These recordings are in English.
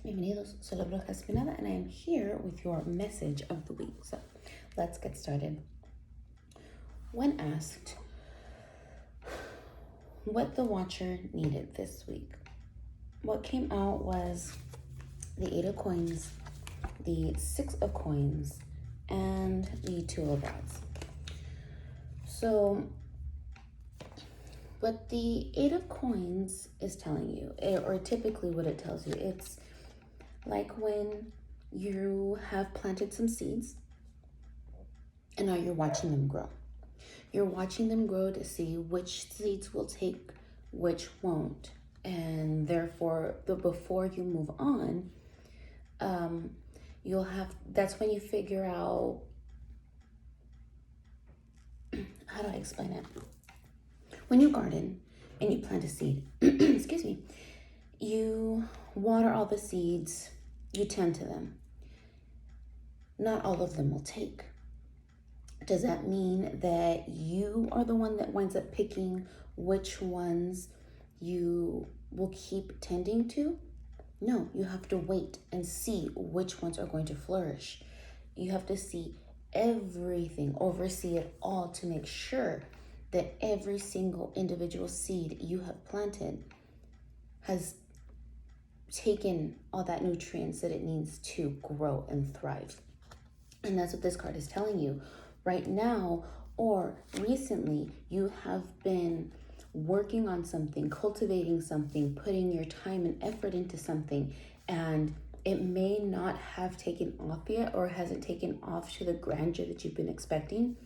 Bienvenidos, soy la Bruja Espinada, and I am here with your message of the week. So let's get started. When asked what the Watcher needed this week, what came out was the Eight of Coins, the Six of Coins, and the Two of Rods. So what the Eight of Coins is telling you, or typically what it tells you, it's like when you have planted some seeds and now you're watching them grow. You're watching them grow to see which seeds will take, which won't. And therefore, before you move on, that's when you figure out, how do I explain it? When you garden and you plant a seed, excuse me, you water all the seeds, you tend to them. Not all of them will take. Does that mean that you are the one that winds up picking which ones you will keep tending to? No, you have to wait and see which ones are going to flourish. You have to see everything, oversee it all to make sure that every single individual seed you have planted has taken all that nutrients that it needs to grow and thrive. And that's what this card is telling you. Right now or recently, you have been working on something, cultivating something, putting your time and effort into something, and it may not have taken off yet or hasn't taken off to the grandeur that you've been expecting.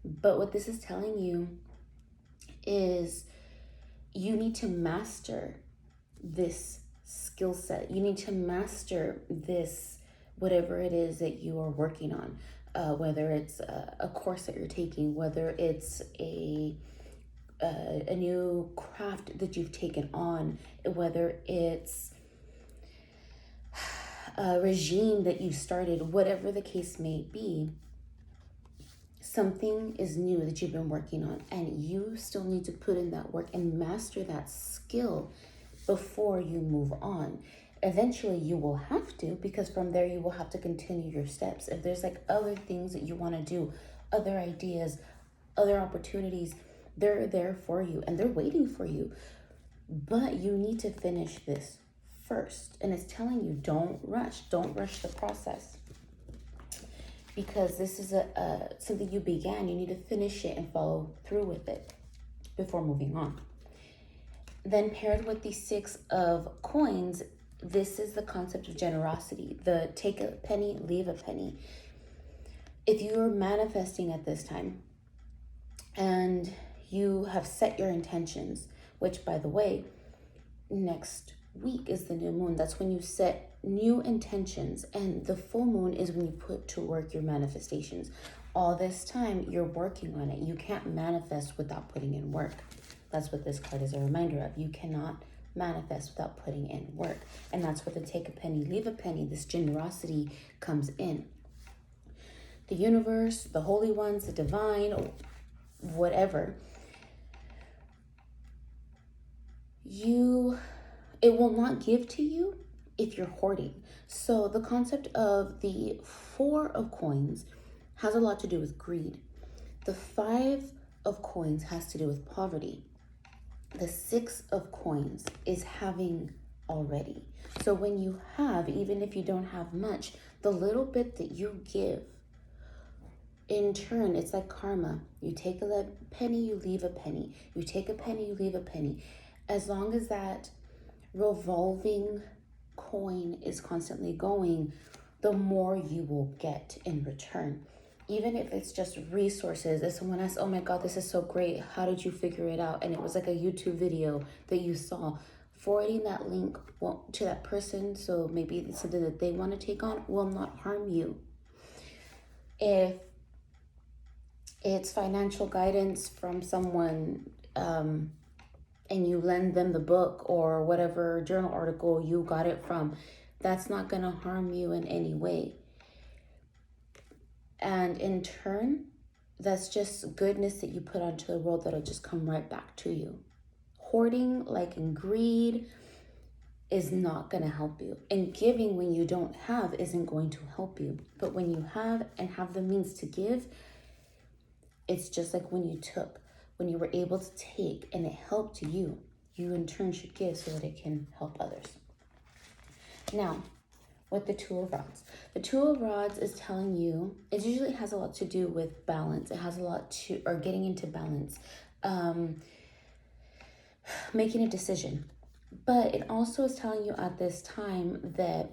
But what this is telling you is you need to master this skill set. You need to master this, whatever it is that you are working on. Whether it's a course that you're taking, whether it's a new craft that you've taken on, whether it's a regime that you started, whatever the case may be, something is new that you've been working on, and you still need to put in that work and master that skill before you move on. Eventually you will have to, because from there you will have to continue your steps. If there's like other things that you want to do, other ideas, other opportunities, they're there for you and they're waiting for you. But you need to finish this first. And it's telling you, don't rush the process. Because this is something you began, you need to finish it and follow through with it before moving on. Then paired with the Six of Coins, this is the concept of generosity, the take a penny, leave a penny. If you're manifesting at this time and you have set your intentions, which by the way, next week is the new moon. That's when you set new intentions, and the full moon is when you put to work your manifestations. All this time you're working on it. You can't manifest without putting in work. That's what this card is a reminder of. You cannot manifest without putting in work. And that's where the take a penny, leave a penny, this generosity comes in. The universe, the holy ones, the divine, whatever. It will not give to you if you're hoarding. So the concept of the Four of Coins has a lot to do with greed. The Five of Coins has to do with poverty. The Six of Coins is having already. So when you have, even if you don't have much, the little bit that you give, in turn, it's like karma. You take a penny, you leave a penny. You take a penny, you leave a penny. As long as that revolving coin is constantly going, the more you will get in return. Even if it's just resources, if someone asks, oh my God, this is so great, how did you figure it out? And it was like a YouTube video that you saw, forwarding that link to that person, so maybe it's something that they want to take on, will not harm you. If it's financial guidance from someone, and you lend them the book or whatever journal article you got it from, that's not going to harm you in any way. And in turn, that's just goodness that you put onto the world that'll just come right back to you. Hoarding, like in greed, is not going to help you. And giving when you don't have isn't going to help you. But when you have and have the means to give, it's just like when you were able to take and it helped you, you in turn should give so that it can help others. Now, with the Two of Rods. The Two of Rods is telling you, it usually has a lot to do with balance. It has a lot to, or getting into balance, making a decision. But it also is telling you at this time that,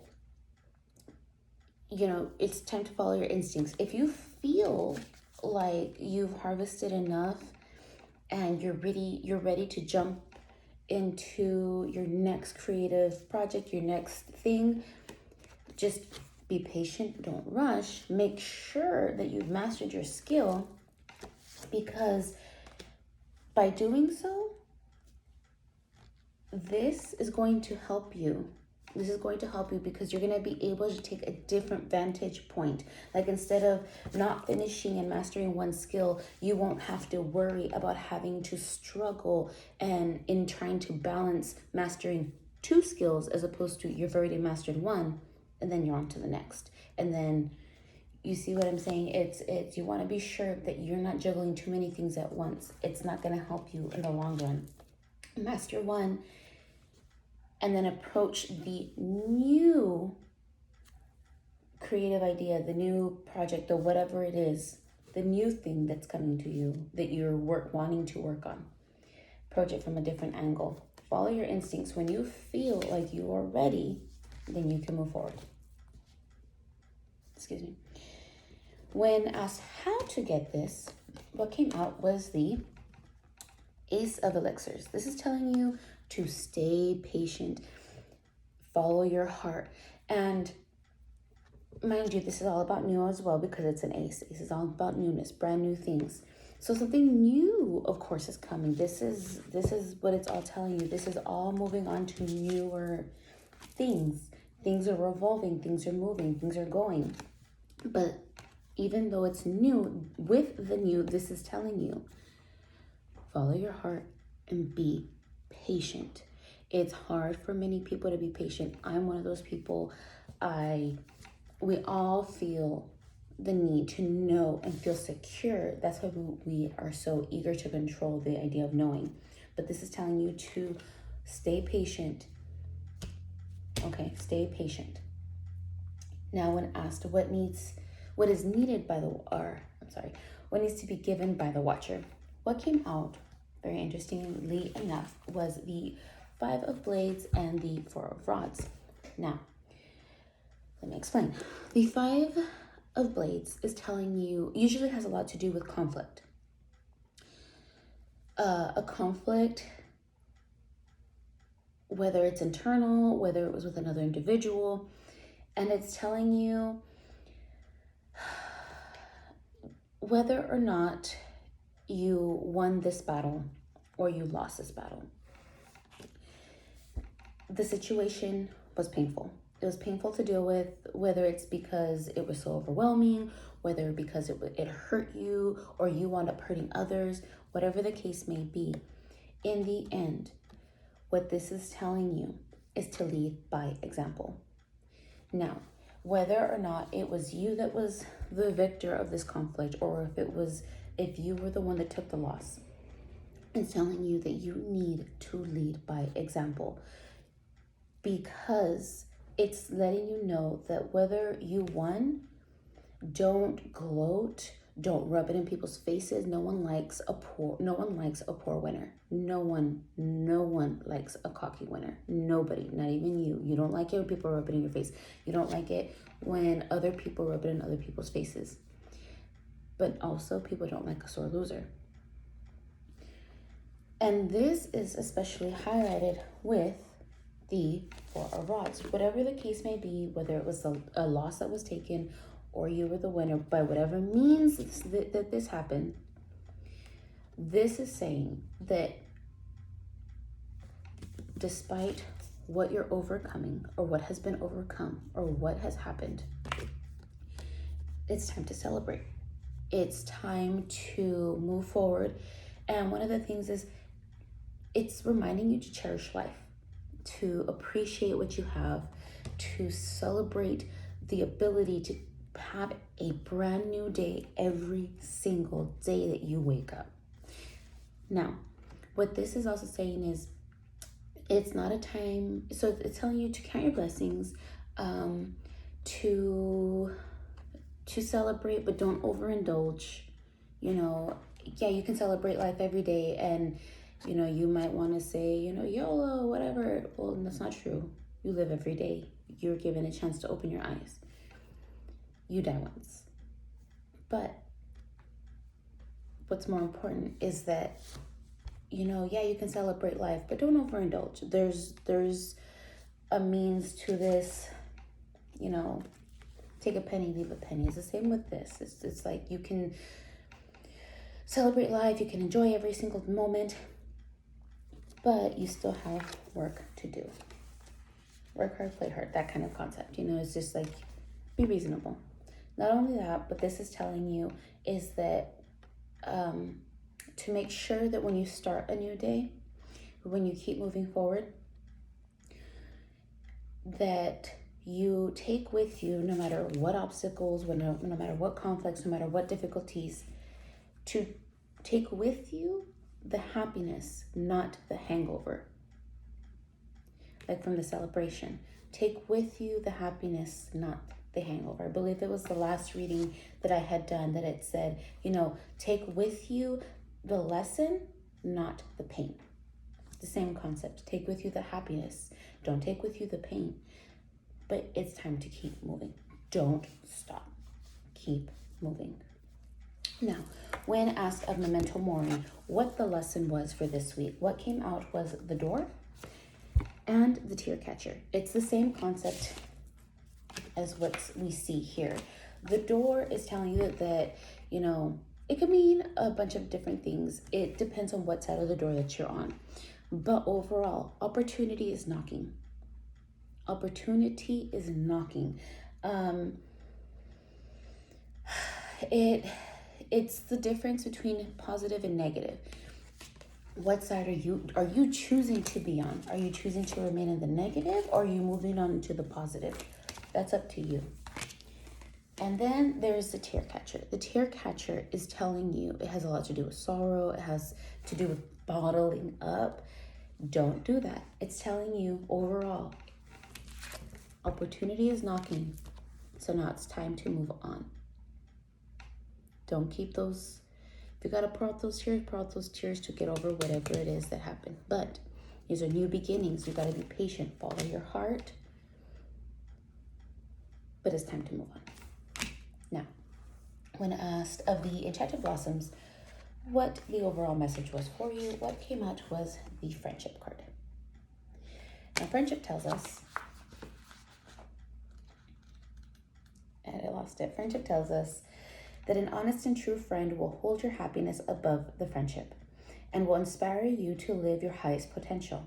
it's time to follow your instincts. If you feel like you've harvested enough and you're ready to jump into your next creative project, your next thing, just be patient, don't rush. Make sure that you've mastered your skill, because by doing so, this is going to help you. This is going to help you because you're going to be able to take a different vantage point. Like, instead of not finishing and mastering one skill, you won't have to worry about having to struggle and in trying to balance mastering two skills, as opposed to you've already mastered one and then you're on to the next. And then, you see what I'm saying? It's you want to be sure that you're not juggling too many things at once. It's not going to help you in the long run. Master one, and then approach the new creative idea, the new project, the whatever it is, the new thing that's coming to you that you're wanting to work on. Approach it from a different angle. Follow your instincts. When you feel like you are ready, then you can move forward. Excuse me. When asked how to get this, what came out was the Ace of Elixirs. This is telling you to stay patient, follow your heart. And mind you, this is all about new as well, because it's an ace. This is all about newness, brand new things. So something new, of course, is coming. This is what it's all telling you. This is all moving on to newer things. Things are revolving, things are moving, things are going. But even though it's new, with the new, this is telling you, follow your heart and be patient. It's hard for many people to be patient. I'm one of those people. We all feel the need to know and feel secure. That's why we are so eager to control the idea of knowing. But this is telling you to stay patient. Okay, stay patient. Now, when asked what is needed by what needs to be given by the watcher, what came out, very interestingly enough, was the Five of Blades and the Four of Rods. Now, let me explain. The Five of Blades is telling you, usually has a lot to do with conflict. A conflict, whether it's internal, whether it was with another individual, and it's telling you whether or not you won this battle or you lost this battle. The situation was painful. It was painful to deal with, whether it's because it was so overwhelming, whether because it hurt you or you wound up hurting others, whatever the case may be. In the end, what this is telling you is to lead by example. Now, whether or not it was you that was the victor of this conflict, or if you were the one that took the loss, it's telling you that you need to lead by example, because it's letting you know that whether you won, don't gloat, don't rub it in people's faces. No one likes a poor winner. No one likes a cocky winner. Nobody, not even you. You don't like it when people rub it in your face. You don't like it when other people rub it in other people's faces. But also, people don't like a sore loser. And this is especially highlighted with the Four of Rods. Whatever the case may be, whether it was a loss that was taken or you were the winner, by whatever means that this happened, this is saying that despite what you're overcoming or what has been overcome or what has happened, it's time to celebrate. It's time to move forward. And one of the things is, it's reminding you to cherish life, to appreciate what you have, to celebrate the ability to have a brand new day every single day that you wake up. Now, what this is also saying is it's not a time, so it's telling you to count your blessings, to celebrate, but don't overindulge. You know, yeah, you can celebrate life every day, and you know, you might want to say, you know, YOLO, whatever. Well, that's not true. You live every day. You're given a chance to open your eyes. You die once. But what's more important is that, you know, yeah, you can celebrate life, but don't overindulge. There's a means to this, you know, take a penny, leave a penny. It's the same with this. It's like you can celebrate life, you can enjoy every single moment, but you still have work to do. Work hard, play hard, that kind of concept. You know, it's just like, be reasonable. Not only that, but this is telling you is that to make sure that when you start a new day, when you keep moving forward, that you take with you, no matter what obstacles, no matter what conflicts, no matter what difficulties, to take with you the happiness, not the hangover. Like from the celebration, take with you the happiness, not the hangover. I believe it was the last reading that I had done that it said, you know, take with you the lesson, not the pain. The same concept. Take with you the happiness. Don't take with you the pain. But it's time to keep moving. Don't stop. Keep moving. Now, when asked of Memento Mori what the lesson was for this week, what came out was the door and the tear catcher. It's the same concept as what we see here. The door is telling you that, you know, it could mean a bunch of different things. It depends on what side of the door that you're on. But overall, opportunity is knocking. Opportunity is knocking. It's the difference between positive and negative. What side are you choosing to be on? Are you choosing to remain in the negative, or are you moving on to the positive? That's up to you. And then there's the tear catcher. The tear catcher is telling you, it has a lot to do with sorrow. It has to do with bottling up. Don't do that. It's telling you overall, opportunity is knocking. So now it's time to move on. Don't keep those, if you gotta pour out those tears to get over whatever it is that happened. But these are new beginnings. You gotta be patient, follow your heart. But it's time to move on. Now, when asked of the Enchanted Blossoms what the overall message was for you, what came out was the Friendship card. Now, Friendship tells us, and I lost it. Friendship tells us that an honest and true friend will hold your happiness above the friendship and will inspire you to live your highest potential.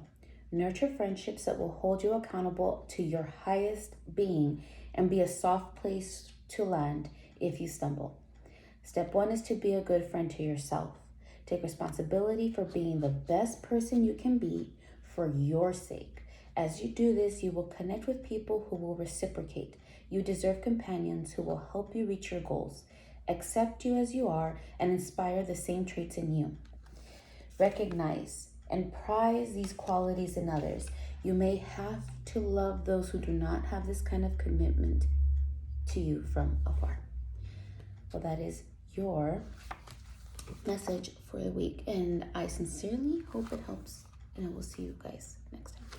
Nurture friendships that will hold you accountable to your highest being and be a soft place to land if you stumble. Step 1 is to be a good friend to yourself. Take responsibility for being the best person you can be for your sake. As you do this, you will connect with people who will reciprocate. You deserve companions who will help you reach your goals, accept you as you are, and inspire the same traits in you. Recognize and prize these qualities in others. You may have to love those who do not have this kind of commitment to you from afar. Well, that is your message for the week, and I sincerely hope it helps, and I will see you guys next time.